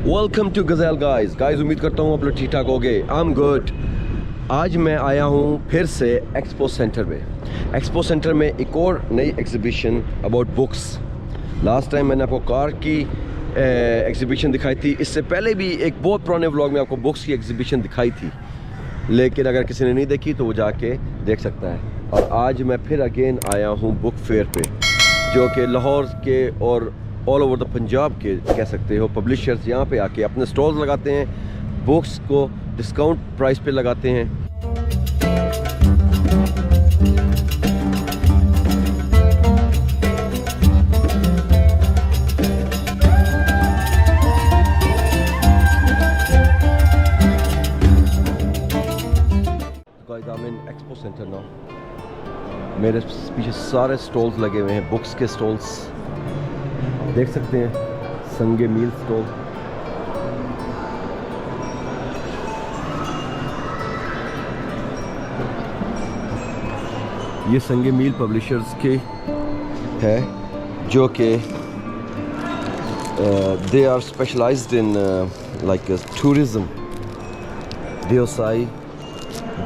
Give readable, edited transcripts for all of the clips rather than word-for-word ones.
Welcome to ghazal guys उम्मीद करता हूँ आप लोग ठीक ठाक हो गए। I am good. आज मैं आया हूँ फिर से एक्सपो सेंटर में। एक्सपो सेंटर में एक और नई exhibition about books. Last time मैंने आपको कार की एग्जीबिशन दिखाई थी। इससे पहले भी एक बहुत पुराने व्लॉग में आपको बुक्स की एग्जीबिशन दिखाई थी, लेकिन अगर किसी ने नहीं देखी तो वो जाके देख सकता है। और आज मैं फिर अगेन आया हूँ बुक फेयर पे, जो कि लाहौर के और ऑल ओवर द पंजाब के कह सकते हो पब्लिशर्स यहाँ पे आके अपने स्टॉल्स लगाते हैं, बुक्स को डिस्काउंट प्राइस पे लगाते हैं। Guys I am in expo centre now. मेरे पीछे सारे स्टॉल्स लगे हुए हैं, बुक्स के स्टॉल्स देख सकते हैं। संगे मील स्टॉल, ये संगे मील पब्लिशर्स के है, जो कि they are specialised in like tourism. Deosai,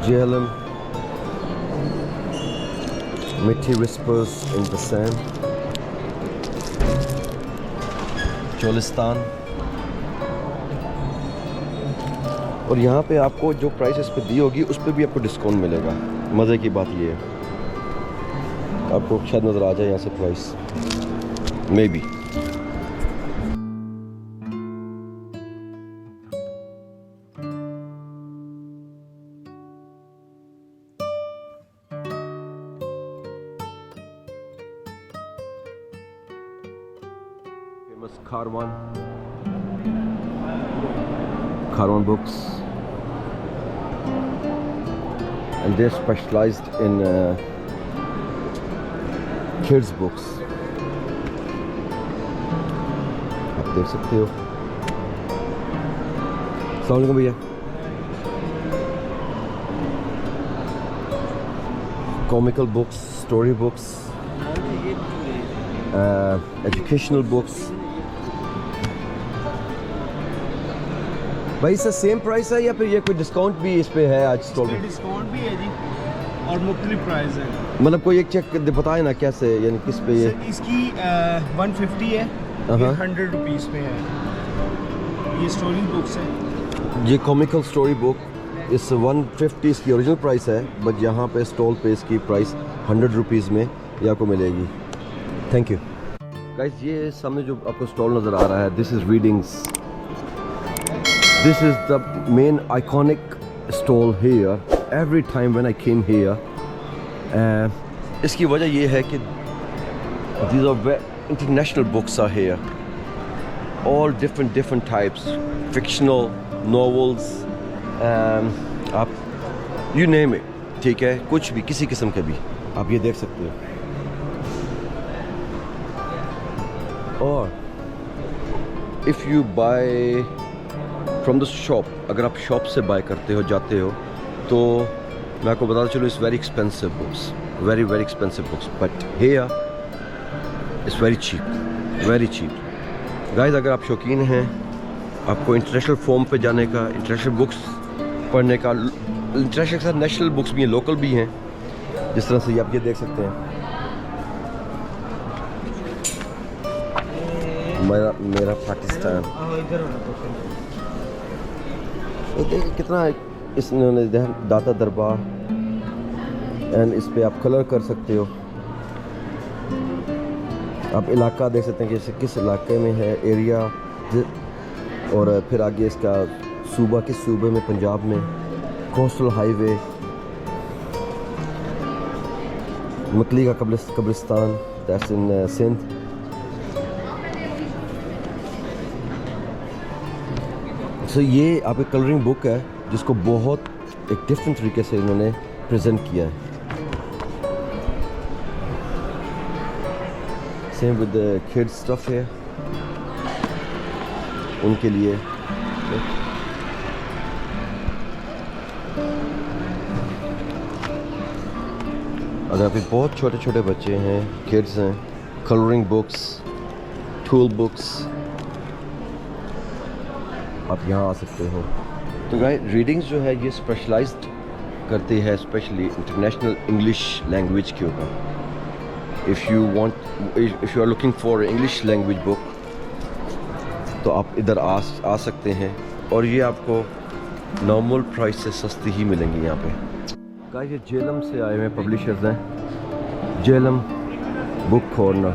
Jhelum, Mithi whispers in the sand, Cholistan. और यहाँ पे आपको जो प्राइस इस पे दी होगी उस पर भी आपको डिस्काउंट मिलेगा। मज़े की बात ये है, आपको शायद नज़र आ जाए यहाँ से price, may be. Famous Kharwan books, and they're specialized in kids books. आप देख सकते हो। अस्सलाम वालेकुम भैया। Comical books, story books, educational books। भाई इसका सेम प्राइस है या फिर ये कोई डिस्काउंट भी इस पे है आज स्टॉल में? डिस्काउंट भी है जी, और मुख्तलिफ प्राइस है। मतलब कोई एक चेक बताए ना कैसे, यानी किस पे ये? इसकी 150 है, 100 रुपीज़ पे है। ये स्टोरी बुक्स है। ये कॉमिकल स्टोरी बुक इस 150 इसकी ओरिजिनल प्राइस है, बट यहाँ पे स्टॉल पे इसकी प्राइस 100 रुपीज़ में ये आपको मिलेगी। Thank you guys. ये सामने जो आपको स्टॉल नज़र आ रहा है, this is readings. This is the main iconic stall here. Every time when I came here, इसकी वजह ये है कि these are international books are here. All different types, fictional novels, आप you name it, ठीक है, कुछ भी, किसी किस्म के भी आप ये देख सकते हो। और if you buy from the shop, अगर आप शॉप से बाय करते हो, जाते हो, तो मैं आपको बताता चलूँ it's very expensive books, very expensive books, but here it's very cheap guys. अगर आप शौकीन हैं आपको इंटरनेशनल फॉर्म पे जाने का, इंटरनेशनल बुक्स पढ़ने का, इंटरनेशनल के साथ नेशनल बुक्स भी हैं, लोकल भी हैं, जिस तरह से आप ये देख सकते हैं। मेरा पाकिस्तान, देखिए कितना इसने दाता दरबार, एंड इस पे आप कलर कर सकते हो। आप इलाका देख सकते हैं कि किस इलाके में है, एरिया, और फिर आगे इसका सूबा, किस सूबे में, पंजाब में, कोस्टल हाईवे, मतली का कब्रिस्तान, दैट्स इन सिंध। तो ये आप एक कलरिंग बुक है जिसको बहुत एक डिफरेंट तरीके से इन्होंने प्रेजेंट किया है। Same with the kids stuff है उनके लिए। अगर अभी बहुत छोटे छोटे बच्चे हैं, किड्स हैं, कलरिंग बुक्स, टूल बुक्स, आप यहाँ आ सकते हो। तो गाइस रीडिंग्स जो है ये स्पेशलाइज्ड करती है स्पेशली इंटरनेशनल इंग्लिश लैंग्वेज के ऊपर। If you are looking for English language book तो आप इधर आ सकते हैं, और ये आपको नॉर्मल प्राइस से सस्ती ही मिलेंगी यहाँ पे। गाइस ये जेलम से आए हुए पब्लिशर्स हैं, जेलम बुक कॉर्नर,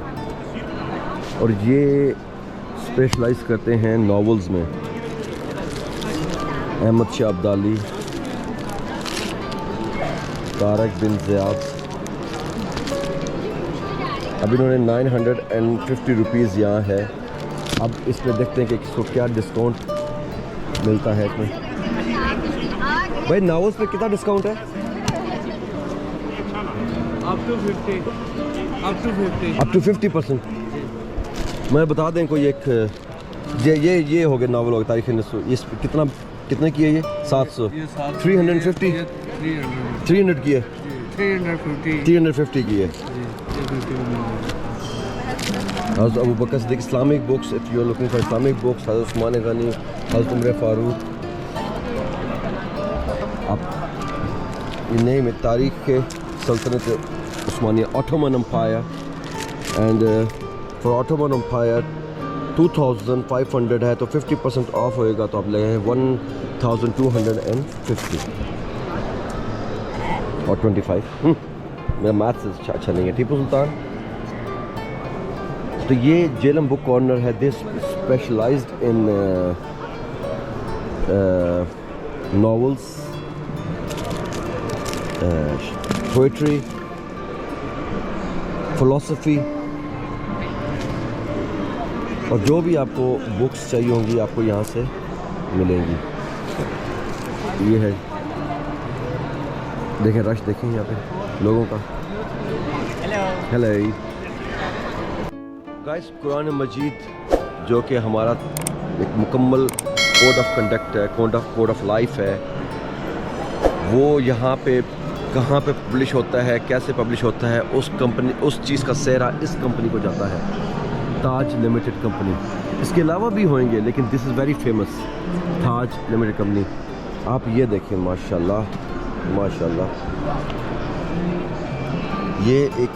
और ये स्पेशलाइज करते हैं नॉवेल्स में। Ahmad Shah Abdali, Tariq bin Ziyad. अब इन्होंने 950 रुपीज़ यहाँ है। अब इसमें देखते हैं कि इसको क्या डिस्काउंट मिलता है इसमें। भाई नॉवेल्स पे कितना डिस्काउंट है? Up to 50%। मैं बता दें कोई एक ये हो गया नॉवल हो गया तारीख़ नस्र, ये कितने की है ये? 700 350 300 की है, 350 की है। Hazrat Abu Bakr Siddiq Islamic books, if you are looking for Islamic books, Hazrat Usman Ghani, हज़रत उमर फ़ारूक। आप इन्हें में तारीख़ के सल्तनत उस्मानिया, Ottoman empire, and for Ottoman empire 2500 है, तो 50% ऑफ होएगा तो आप लगेंगे 1250 और 25। मेरा मैथ्स अच्छा नहीं है। टीपू सुल्तान। तो ये जेलम बुक कॉर्नर है, this specialized in novels, poetry, philosophy, और जो भी आपको बुक्स चाहिए होंगी आपको यहाँ से मिलेंगी। ये है, देखें रश, देखें यहाँ पे लोगों का। हेलो गाइस, कुरान मजीद जो कि हमारा एक मुकम्मल कोड ऑफ कंडक्ट है, कोड ऑफ लाइफ है, वो यहाँ पे कहाँ पे पब्लिश होता है, कैसे पब्लिश होता है, उस चीज़ का सेहरा इस कंपनी को जाता है, ताज लिमिटेड कंपनी। इसके अलावा भी होंगे लेकिन this is very famous, Taj limited company. आप ये देखें, माशाल्लाह माशाल्लाह। ये एक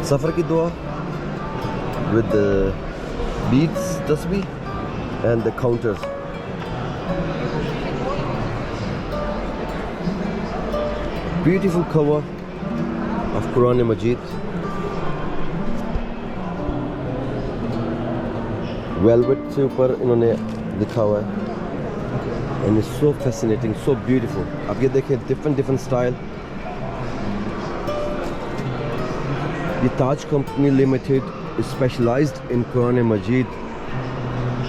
सफ़र की दुआ विद बीट्स तस्बीह and the counters. Beautiful cover of Quran Majeed, velvet से ऊपर इन्होंने लिखा हुआ है, and it's so fascinating, so beautiful. आप ये देखें, डिफरेंट स्टाइल। ये Taj company limited specialised in Quran Majeed,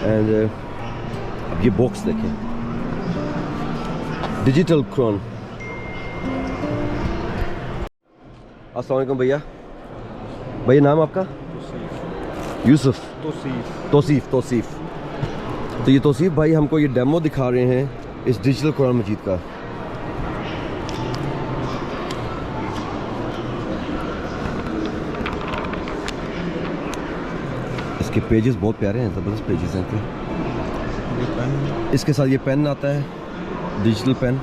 and अब ये बॉक्स देखें, डिजिटल कुरान। अस्सलाम वालेकुम भैया। भैया नाम आपका? यूसुफ। तौसीफ़। तो ये तौसीफ़ भाई हमको ये डेमो दिखा रहे हैं इस डिजिटल कुरान मजीद का। इसके पेजेस बहुत प्यारे हैं, ज़बरदस्त पेजेस हैं। इसके साथ ये पेन आता है, डिजिटल पेन।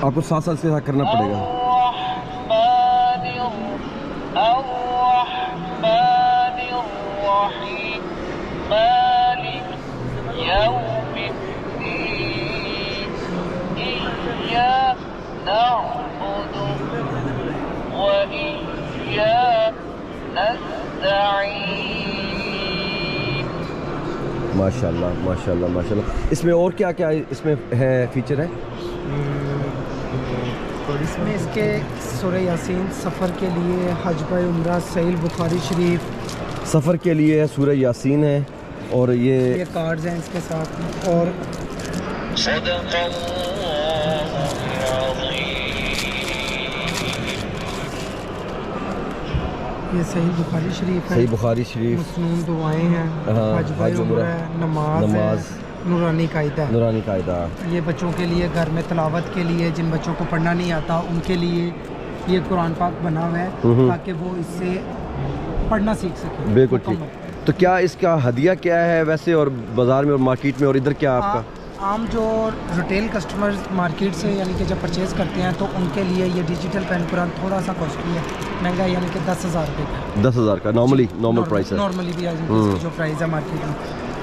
आपको साथ साथ से करना पड़ेगा। माशाल्लाह माशाल्लाह माशाल्लाह। इसमें और क्या क्या इसमें है, फीचर है? इसमें इसके सूरह यासीन, सफ़र के लिए, हज व उम्रा, सहीह बुखारी शरीफ। सफ़र के लिए सूरह यासीन है, और ये कार्ड्स हैं इसके साथ। और ये सही बुखारी शरीफ है, सही बुखारी शरीफ, मसनून दुआएं हैं, हाँ, हज हज उम्रा, है, नमाज नमाज, है, नूरानी कायदा है। नूरानी कायदा। ये बच्चों के लिए घर में तिलावत के लिए, जिन बच्चों को पढ़ना नहीं आता उनके लिए ये कुरान पाक बना हुआ है ताकि वो इससे पढ़ना सीख सके। बिल्कुल ठीक। तो क्या इसका हदिया क्या है वैसे, और बाज़ार में और मार्केट में, और इधर क्या आपका? आम जो रिटेल कस्टमर्स मार्केट से यानी कि जब परचेज़ करते हैं तो उनके लिए ये डिजिटल पेन कुरान थोड़ा सा कॉस्टली है, महंगा, यानी कि 10,000 रुपये का। 10,000 का नॉर्मल प्राइस है। नॉर्मली भी जो प्राइस है मार्केट में।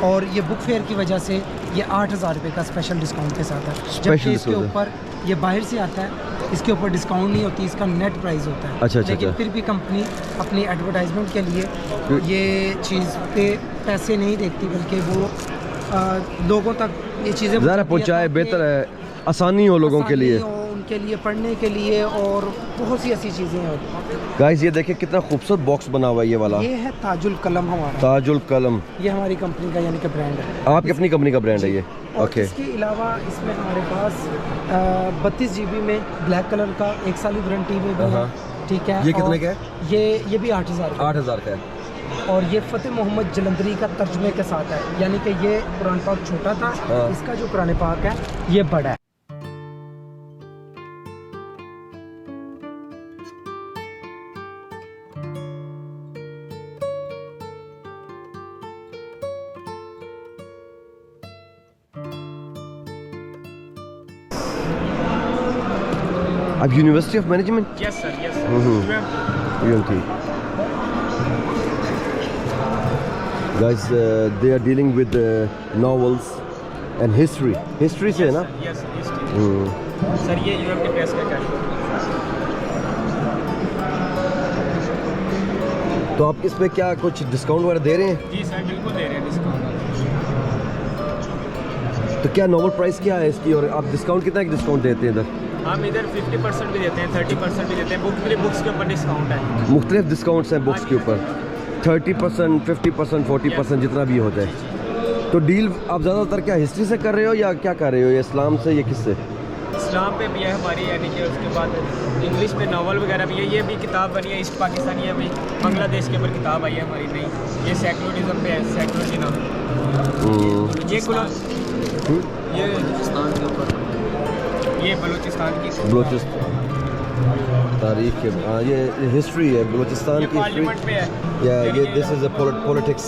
और ये बुक फेयर की वजह से ये 8,000 रुपये का स्पेशल डिस्काउंट के साथ है। जबकि इसके ऊपर ये बाहर से आता है, इसके ऊपर डिस्काउंट नहीं होती, इसका नेट प्राइस होता है। अच्छा, लेकिन फिर भी कंपनी अपनी एडवर्टाइजमेंट के लिए ये चीज़ पे पैसे नहीं देखती, बल्कि वो लोगों तक ये चीज़ें ज़रा पहुँचाए, बेहतर है, आसानी हो लोगों के लिए, उनके लिए पढ़ने के लिए, और बहुत सी ऐसी चीज़ें हैं। गाइस ये देखिए कितना खूबसूरत बॉक्स बना हुआ है ये वाला। ये है ताजुल कलम हमारा। ताजुल कलम, ये हमारी कंपनी का यानी कि ब्रांड है। आपकी अपनी कंपनी का ब्रांड है ये? ओके। इसके अलावा इसमें हमारे पास 32 GB में ब्लैक कलर का 1 साल की वारंटी में भी है। ठीक है। ये कितने का है? ये भी 8,000 8,000 का है। और ये फ़तेह मोहम्मद जलंधरी का तर्जुमे के साथ है, यानी कि ये कुरान पाक छोटा था, इसका जो कुरान पाक है ये बड़ा है। अब university of management? Yes sir, yes sir. UMT. Guys, they are dealing with novels and history. History से है ना? यस, सर ये UMT प्रेस का कैश। तो आप इसमें क्या कुछ डिस्काउंट वगैरह दे रहे हैं? जी सर, बिल्कुल दे रहे हैं डिस्काउंट। तो क्या नॉर्मल प्राइस क्या है इसकी, और आप डिस्काउंट कितना डिस्काउंट देते हैं इधर? हम इधर 50% भी देते हैं, 30% भी देते हैं। बुक्स के ऊपर डिस्काउंट है। मुख्तलिफ डिस्काउंट्स हैं बुक्स के ऊपर, 30%, 50%, 40%, जितना भी हो जाए। तो डील आप ज़्यादातर क्या हिस्ट्री से कर रहे हो या क्या कर रहे हो, या इस्लाम से, या किससे? इस्लाम पे भी है हमारी, यानी कि उसके बाद इंग्लिश में नावल वगैरह भी है। ये भी किताब बनी है ईस्ट पाकिस्तानी, ये भी बांग्लादेश के ऊपर किताब आई है हमारी नई। ये सेकुलरिज्म पे है, सेकुलरिज्म नाम। ये बलूचिस्तान के ऊपर, ये बलूचिस्तान की तारीख के, ये हिस्ट्री है बलूचिस्तान की। पार्लियामेंट में है या ये this is a politics,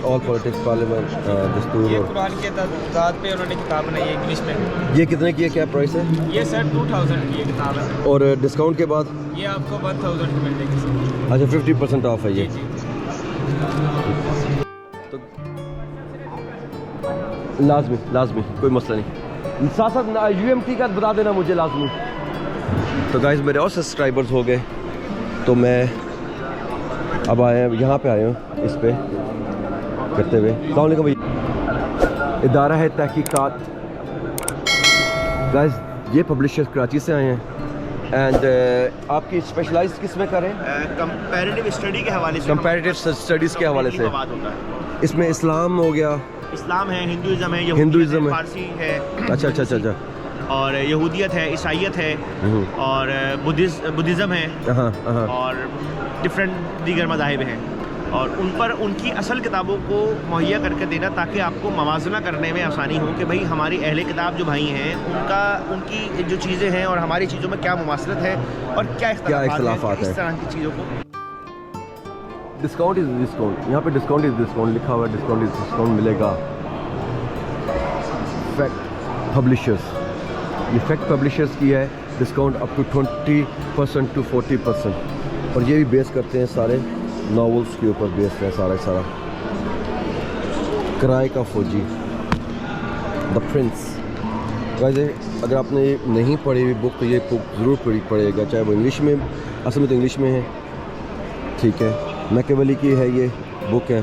all politics, parliament, दस्तूर। ये कुरान के दाद पे उन्होंने किताब बनाई है इंग्लिश में। ये कितने की है, क्या प्राइस है? ये सर 2000 की ये किताब है। और डिस्काउंट के बाद ये आपको 1000 की मिल जाएगी सर। अच्छा, 50% ऑफ है ये। जी। तो लाजमी कोई मसला नहीं। साथ साथ UMT का बता देना मुझे लाजमी। तो गाइस मेरे और सब्सक्राइबर्स हो गए, तो मैं अब यहाँ पे आए हूँ इस पे करते हुए। अस्सलाम वालेकुम भैया। इदारा है तहकीकात। गाइस ये पब्लिशर्स कराची से आए हैं, एंड आपकी स्पेशलाइज किस में करें? कंपैरेटिव स्टडी के हवाले से, कंपैरेटिव स्टडीज़ के हवाले से। इसमें इस्लाम हो गया, इस्लाम है, हिंदुइज्म है, हिंदुइज्म है, फारसी है, अच्छा, और यहूदियत है, ईसाईयत है, और बुद्धिज़्म है, और डिफरेंट दीगर मज़ाहिब हैं। और उन पर उनकी असल किताबों को मुहैया करके देना, ताकि आपको मवाजना करने में आसानी हो कि भाई हमारी अहले किताब जो भाई हैं उनकी जो चीज़ें हैं और हमारी चीज़ों में क्या मुमासलत है और क्या इख्तिलाफ़ात है, इस तरह की चीज़ों को। डिस्काउंट इज डिस्काउंट, यहाँ पे डिस्काउंट इज डिस्काउंट लिखा हुआ है, डिस्काउंट इज डिस्काउंट मिलेगा। फैक्ट पब्लिशर्स, ये फैक्ट पब्लिशर्स की है, डिस्काउंट अप टू 20% to 40%। और ये भी बेस करते हैं सारे नॉवेल्स के ऊपर, बेस है सारा। किराए का फौजी, द प्रिंस। वैसे अगर आपने नहीं पढ़ी हुई बुक तो ये बुक ज़रूर पढ़ेगा, चाहे वो इंग्लिश में, असल में तो इंग्लिश में है, ठीक है। मैकियावेली की है ये बुक है,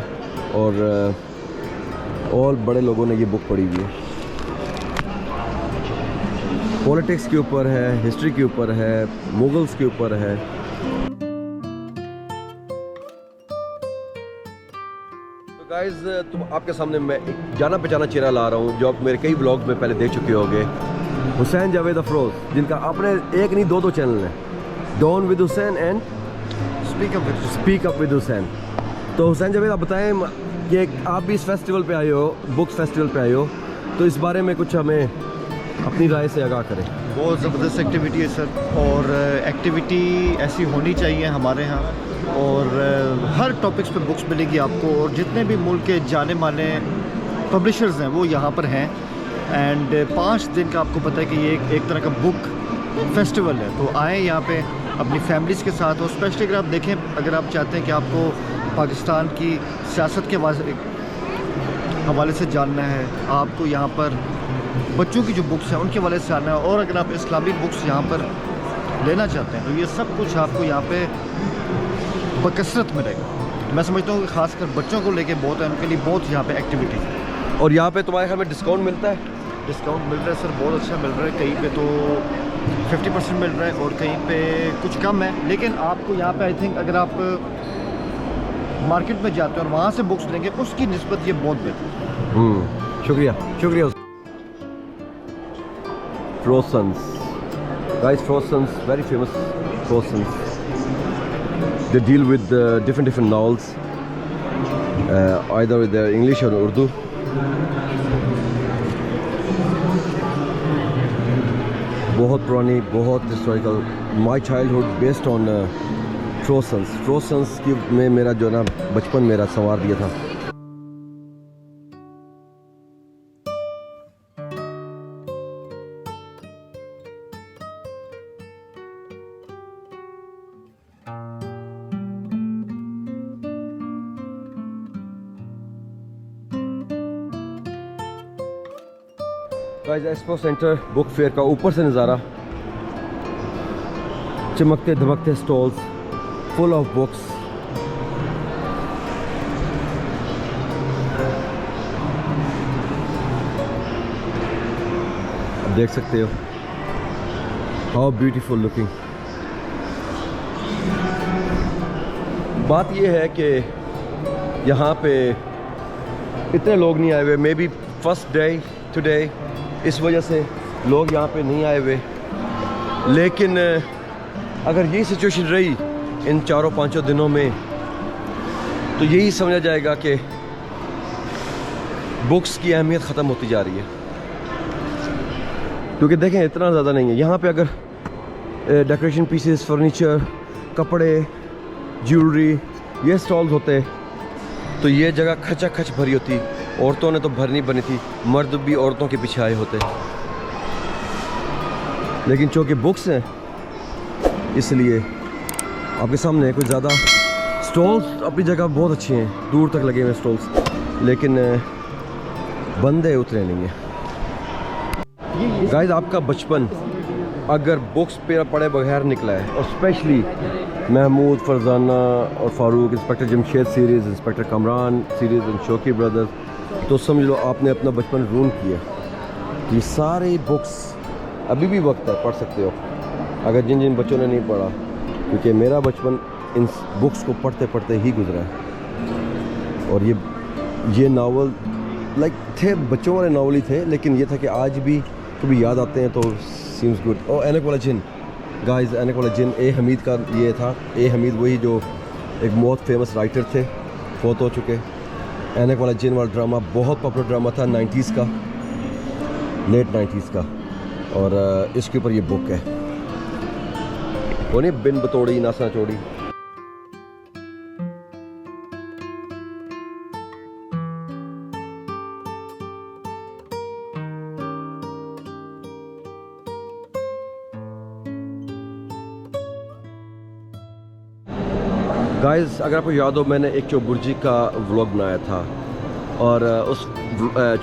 और बड़े लोगों ने ये बुक पढ़ी हुई है। पॉलिटिक्स के ऊपर है, हिस्ट्री के ऊपर है, मुगल्स के ऊपर है। तो गाइस तुम आपके सामने मैं एक जाना पहचाना चेहरा ला रहा हूँ जो आप मेरे कई व्लॉग्स में पहले देख चुके होंगे। हुसैन जावेद अफरोज, जिनका अपने एक नहीं दो चैनल हैं, Dawn with Hussain and speak up with Hussain. तो हुसैन जावेद, आप बताएं कि आप भी इस फेस्टिवल पे आए हो, बुक्स फेस्टिवल पे आए हो, तो इस बारे में कुछ हमें अपनी राय से आगाह करें। बहुत ज़बरदस्त एक्टिविटी है सर, और एक्टिविटी ऐसी होनी चाहिए हमारे यहाँ, और हर टॉपिक्स पे बुक्स मिलेगी आपको, और जितने भी मुल्क के जाने माने पब्लिशर्स हैं वो यहाँ पर हैं। एंड 5 दिन का आपको पता है कि ये एक तरह का बुक फेस्टिवल है, तो आएँ यहाँ पे अपनी फैमिलीज़ के साथ। और स्पेशली अगर आप देखें, अगर आप चाहते हैं कि आपको पाकिस्तान की सियासत के हवाले से जानना है, आपको यहाँ पर बच्चों की जो बुक्स हैं उनके हवाले से जानना है, और अगर आप इस्लामिक बुक्स यहाँ पर लेना चाहते हैं तो ये सब कुछ आपको यहाँ पे बकसरत मिलेगा। मैं समझता हूँ कि ख़ासकर बच्चों को लेके बहुत है, उनके लिए बहुत यहाँ पे एक्टिविटी है। और यहाँ पे तुम्हारे ख्याल में डिस्काउंट मिलता है? डिस्काउंट मिल रहा है सर, बहुत अच्छा मिल रहा है। कहीं पे तो 50% मिल रहा है और कहीं पे कुछ कम है, लेकिन आपको यहाँ पे आई थिंक अगर आप मार्केट में जाते हैं और वहाँ से बुक्स लेंगे उसकी निस्बत ये बहुत बेहतर है। शुक्रिया शुक्रिया। Frossons, guys, Frossons, very famous Frossons. They deal with different novels, either with English or Urdu. बहुत पुरानी, बहुत historical. My childhood based on Frossons. Frossons की में मेरा जो ना बचपन मेरा संवार दिया था। Guys, expo centre book fair का ऊपर से नज़ारा, चमकते धमकते स्टॉल्स फुल ऑफ बुक्स। देख सकते हो हाउ ब्यूटीफुल लुकिंग। बात यह है कि यहाँ पे इतने लोग नहीं आए हुए, may be first day today, इस वजह से लोग यहाँ पे नहीं आए हुए। लेकिन अगर यही सिचुएशन रही इन 4-5 दिनों में तो यही समझा जाएगा कि बुक्स की अहमियत ख़त्म होती जा रही है। क्योंकि देखें इतना ज़्यादा नहीं है यहाँ पे। अगर डेकोरेशन पीसेस, फर्नीचर, कपड़े, ज्वेलरी ये स्टॉल्स होते तो ये जगह खचाखच भरी होती। औरतों ने तो भरनी बनी थी, मर्द भी औरतों के पीछे आए होते। लेकिन चूँकि बुक्स हैं इसलिए आपके सामने कुछ ज़्यादा स्टॉल्स अपनी जगह बहुत अच्छे हैं, दूर तक लगे हुए स्टॉल्स, लेकिन बंदे उतरे नहीं हैं। गाइस, आपका बचपन अगर बुक्स पे पढ़े बगैर निकला है, और स्पेशली महमूद, फरजाना और Farooq, inspector Jamshed series, inspector Kamran series and Shauki brothers, तो समझ लो आपने अपना बचपन रूम किया। ये सारे बुक्स अभी भी वक्त है, पढ़ सकते हो अगर जिन जिन बच्चों ने नहीं पढ़ा, क्योंकि मेरा बचपन इन बुक्स को पढ़ते पढ़ते ही गुजरा है। और ये नावल लाइक थे बच्चों वाले नावल ही थे, लेकिन ये था कि आज भी कभी याद आते हैं तो सीम्स गुड। और ऐनक वाला जिन, गाइस, ऐनक वाला जिन ए हमीद का ये था। ए हमीद वही जो एक बहुत फेमस राइटर थे, फौत हो चुके। ऐनक वाला जिन वाला ड्रामा बहुत पॉपुलर ड्रामा था 90s का, लेट 90s का, और इसके ऊपर ये बुक है। वो नहीं बिन बतोड़ी नासा चोड़ी। गाइस, अगर आपको याद हो मैंने एक चौबुर्जी का व्लॉग बनाया था, और उस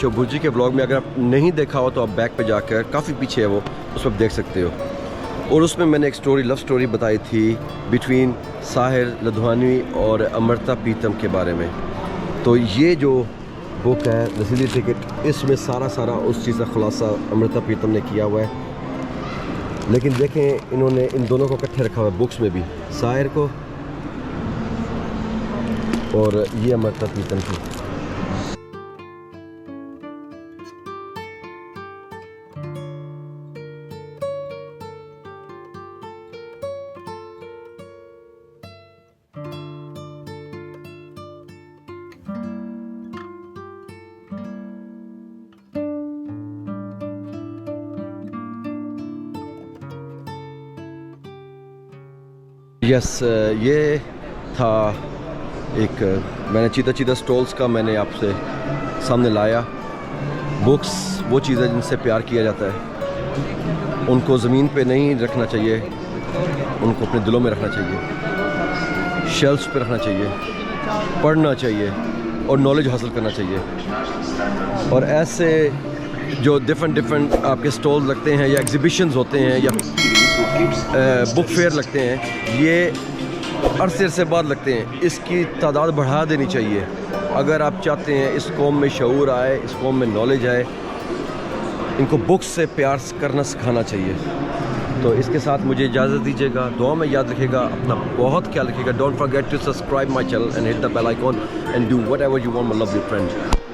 चौबुर्जी के व्लॉग में अगर आप नहीं देखा हो तो आप बैक पे जाकर, काफ़ी पीछे है वो, उस पर देख सकते हो। और उसमें मैंने एक स्टोरी, लव स्टोरी बताई थी बिटवीन साहिर लधवानी और अमृता प्रीतम के बारे में। तो ये जो बुक है रसीदी टिकट, इसमें सारा उस चीज़ का खुलासा अमृता प्रीतम ने किया हुआ है। लेकिन देखें इन्होंने इन दोनों को इकट्ठे रखा हुआ है बुक्स में भी, साहिर को और ये अमृता प्रीतम की। यस ये था एक मैंने चीता स्टॉल्स का मैंने आपसे सामने लाया। बुक्स वो चीज़ें जिनसे प्यार किया जाता है, उनको ज़मीन पे नहीं रखना चाहिए, उनको अपने दिलों में रखना चाहिए, शेल्फ्स पे रखना चाहिए, पढ़ना चाहिए और नॉलेज हासिल करना चाहिए। और ऐसे जो डिफरेंट आपके स्टॉल लगते हैं या एग्ज़िबिशंस होते हैं या बुक फेयर लगते हैं, ये अरसे बाद लगते हैं, इसकी तादाद बढ़ा देनी चाहिए। अगर आप चाहते हैं इस कौम में शऊर आए, इस कौम में नॉलेज आए, इनको बुक्स से प्यार करना सिखाना चाहिए। तो इसके साथ मुझे इजाज़त दीजिएगा, दुआ में याद रखिएगा, अपना बहुत ख्याल रखिएगा। Don't forget to subscribe my channel and hit the bell icon and do whatever you want my lovely friend.